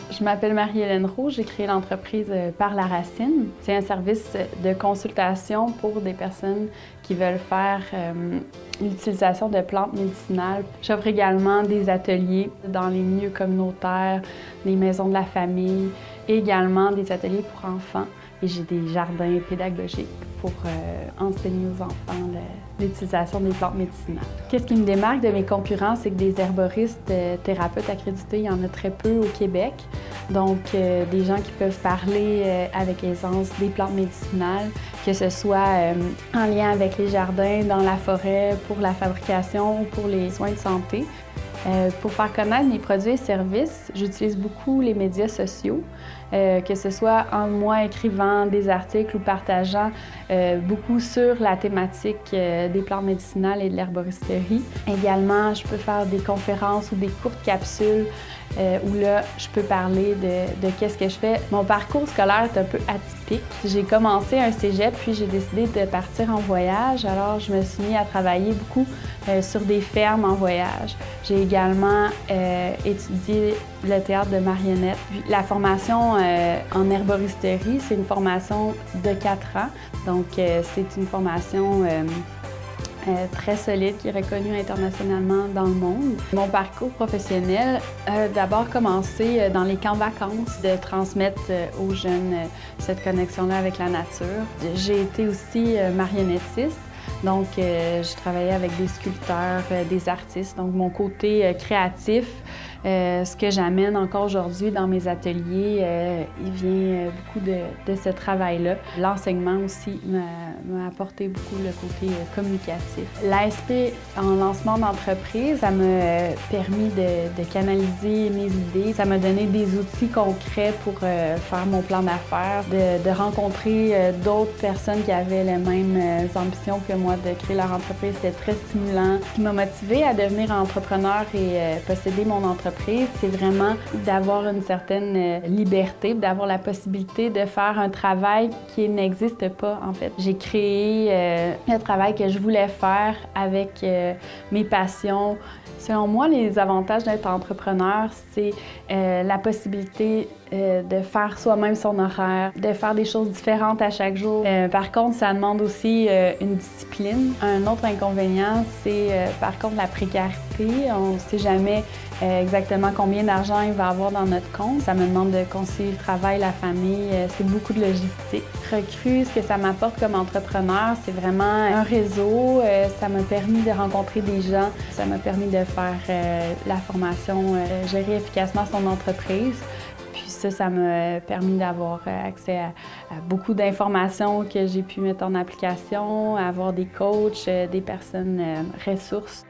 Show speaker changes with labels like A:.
A: Je m'appelle Marie-Hélène Roux, j'ai créé l'entreprise Par la Racine. C'est un service de consultation pour des personnes qui veulent faire l'utilisation de plantes médicinales. J'offre également des ateliers dans les milieux communautaires, les maisons de la famille et également des ateliers pour enfants. Et j'ai des jardins pédagogiques pour enseigner aux enfants l'utilisation des plantes médicinales. Qu'est-ce qui me démarque de mes concurrents, c'est que des herboristes thérapeutes accrédités, il y en a très peu au Québec. Donc, des gens qui peuvent parler avec aisance des plantes médicinales, que ce soit en lien avec les jardins, dans la forêt, pour la fabrication ou pour les soins de santé. Pour faire connaître mes produits et services, j'utilise beaucoup les médias sociaux, que ce soit en moi écrivant des articles ou partageant beaucoup sur la thématique des plantes médicinales et de l'herboristerie. Également, je peux faire des conférences ou des courtes capsules où là, je peux parler de qu'est-ce que je fais. Mon parcours scolaire est un peu atypique. J'ai commencé un cégep, puis j'ai décidé de partir en voyage. Alors, je me suis mis à travailler beaucoup sur des fermes en voyage. J'ai également étudié le théâtre de marionnettes. Puis, la formation en herboristerie, c'est une formation de 4 ans. Donc, c'est une formation très solide, qui est reconnue internationalement dans le monde. Mon parcours professionnel a d'abord commencé dans les camps vacances, de transmettre aux jeunes cette connexion-là avec la nature. J'ai été aussi marionnettiste. Donc, je travaillais avec des sculpteurs, des artistes. Donc, mon côté créatif, ce que j'amène encore aujourd'hui dans mes ateliers, il vient beaucoup de ce travail-là. L'enseignement aussi m'a apporté beaucoup le côté communicatif. L'ASP en lancement d'entreprise, ça m'a permis de canaliser mes idées. Ça m'a donné des outils concrets pour faire mon plan d'affaires, de rencontrer d'autres personnes qui avaient les mêmes ambitions que moi de créer leur entreprise. C'était très stimulant. Ce qui m'a motivée à devenir entrepreneur et posséder mon entreprise, c'est vraiment d'avoir une certaine liberté, d'avoir la possibilité de faire un travail qui n'existe pas, en fait. J'ai créé le travail que je voulais faire avec mes passions. Selon moi, les avantages d'être entrepreneur, c'est la possibilité de faire soi-même son horaire, de faire des choses différentes à chaque jour. Par contre, ça demande aussi une discipline. Un autre inconvénient, c'est par contre la précarité. On ne sait jamais exactement combien d'argent il va avoir dans notre compte. Ça me demande de concilier le travail, la famille. C'est beaucoup de logistique. Recrue, ce que ça m'apporte comme entrepreneur, c'est vraiment un réseau. Ça m'a permis de rencontrer des gens. Ça m'a permis de faire la formation, gérer efficacement son entreprise. Puis ça m'a permis d'avoir accès à beaucoup d'informations que j'ai pu mettre en application, avoir des coachs, des personnes ressources.